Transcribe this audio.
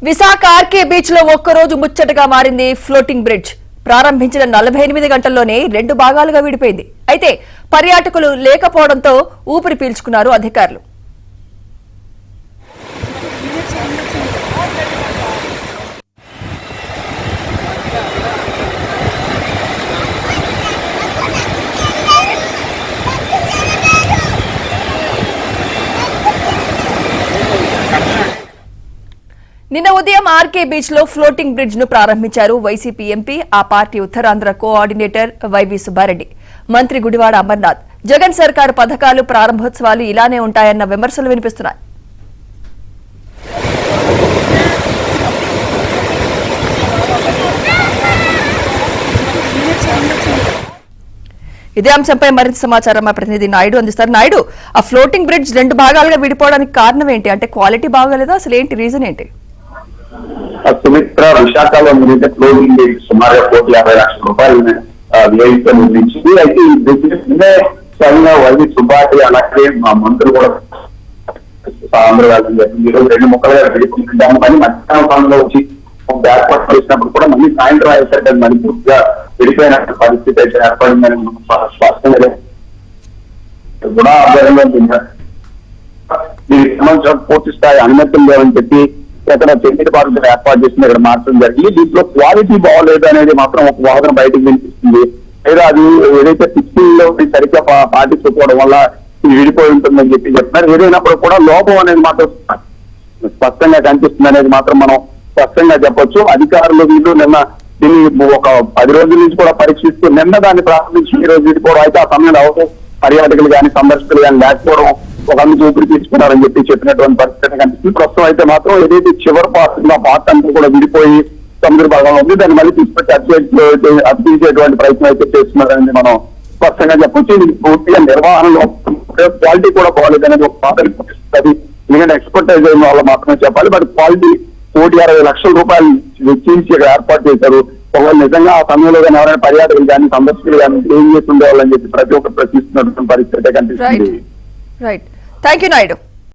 Visakha RK beach లో ఒక్కరోజు ముచ్చటగా మారింది ఫ్లోటింగ్ బ్రిడ్జ్. ప్రారంభించిన 48 గంటల్లోనే 2 భాగాలుగా విడిపోయింది. అయితే పర్యాటకులు లేకపోవడంతో ఊపిరి పీల్చుకున్నారు అధికారులు. నిన్న ఉదయం ఆర్కే బీచ్ లో ఫ్లోటింగ్ బ్రిడ్జ్ ను ప్రారంభించారు వైసీపీ ఎంపీ, ఆ పార్టీ ఉత్తరాంధ్ర కోఆర్డినేటర్ వైవి సుబ్బారెడ్డి. మంత్రి గుడివాడ అమర్నాథ్, జగన్ సర్కారు పథకాలు ప్రారంభోత్సవాలు ఇలానే ఉంటాయన్న విమర్శలు వినిపిస్తున్నాయి. ఇదే అంశంపై మరింత సమాచారం మా ప్రతినిధి నాయుడు అందిస్తారు. నాయుడు, ఆ ఫ్లోటింగ్ బ్రిడ్జ్ 2 భాగాలుగా విడిపోవడానికి కారణం ఏంటి? అంటే క్వాలిటీ బాగాలేదా? అసలు ఏంటి రీజన్ ఏంటి? సుమిత్ర, విశాఖలో ఫ్లోటింగ్ బ్రిడ్జ్ సుమారు 1,50,00,000 రూపాయలు వ్యయంతో నిర్మించింది. అయితే ఈ బ్రిడ్జ్ స్వయంగా వైవి సుబ్బారెడ్డి అలాగే మా మంత్రులు కూడా అందరూ ఈరోజు 2 ముక్కలుగా విడిపోతుంది. దానిపైన మధ్యాహ్నం కాలంలో వచ్చి ఏర్పాటు చేసినప్పుడు కూడా మళ్ళీ సాయంత్రం అయ్యేసరికి మళ్ళీ పూర్తిగా విడిపోయిన పరిస్థితి అయితే ఏర్పడిందని స్పష్టంగా కూడా ఆధారంగా దీనికి సంబంధించిన పూర్తి స్థాయి అనుమతులు లేవని చెప్పి ఇక్కడ చెందిన పార్టీలు ఏర్పాటు చేసిన ఇక్కడ మార్చడం జరిగింది. దీంట్లో క్వాలిటీ బాగోలేదు అనేది మాత్రం ఒక వాదన బయటకు వినిపిస్తుంది. లేదా అది ఏదైతే ఫిక్సింగ్ లో సరిగ్గా పాటించుకోవడం వల్ల ఇది విడిపోయి ఉంటుందని చెప్పి చెప్తున్నారు. ఏదైనప్పుడు కూడా లోపం అనేది మాత్రం స్పష్టంగా కనిపిస్తుంది అనేది మాత్రం మనం స్పష్టంగా చెప్పొచ్చు. అధికారులు వీళ్ళు నిన్న దీన్ని ఒక 10 రోజుల నుంచి కూడా పరీక్షిస్తూ నిన్న దాన్ని ప్రారంభించి ఈ రోజు విడిపోవడం, అయితే ఆ సమయంలో అవసరం పర్యాటకులు కానీ సందర్శకులు కానీ లేకపోవడం ఒక అందుకు ఊపిరి తీసుకున్నారని చెప్పి చెప్పినటువంటి పరిస్థితి కనిపిస్తుంది. ప్రస్తుతం అయితే మాత్రం ఏదైతే చివరి పార్ట్ అంతా కూడా విడిపోయి సముద్ర భాగంలో ఉంది, దాన్ని మళ్ళీ తీసుకొచ్చి అతికించేటువంటి ప్రయత్నం అయితే చేస్తున్నారని మనం స్పష్టంగా చెప్పొచ్చు. ఇది పూర్తిగా నిర్వహణలో క్వాలిటీ కూడా బాగోలేదు అనేది ఒక మాట అది ఎందుకంటే ఎక్స్పర్టైజ్ అయిన వాళ్ళు మాత్రమే చెప్పాలి. బట్ క్వాలిటీ 1,60,00,000 రూపాయలు వెచ్చించి ఇక్కడ ఏర్పాటు చేశారు. ఒకవేళ నిజంగా ఆ సమయంలో కానీ ఎవరైనా పర్యాటకులు కానీ సందర్శకులు కానీ ఏం చేస్తుండే వాళ్ళని చెప్పి ప్రతి ఒక్కరు ప్రశ్నిస్తున్నటువంటి పరిస్థితి కనిపిస్తుంది. Right, thank you Naidu.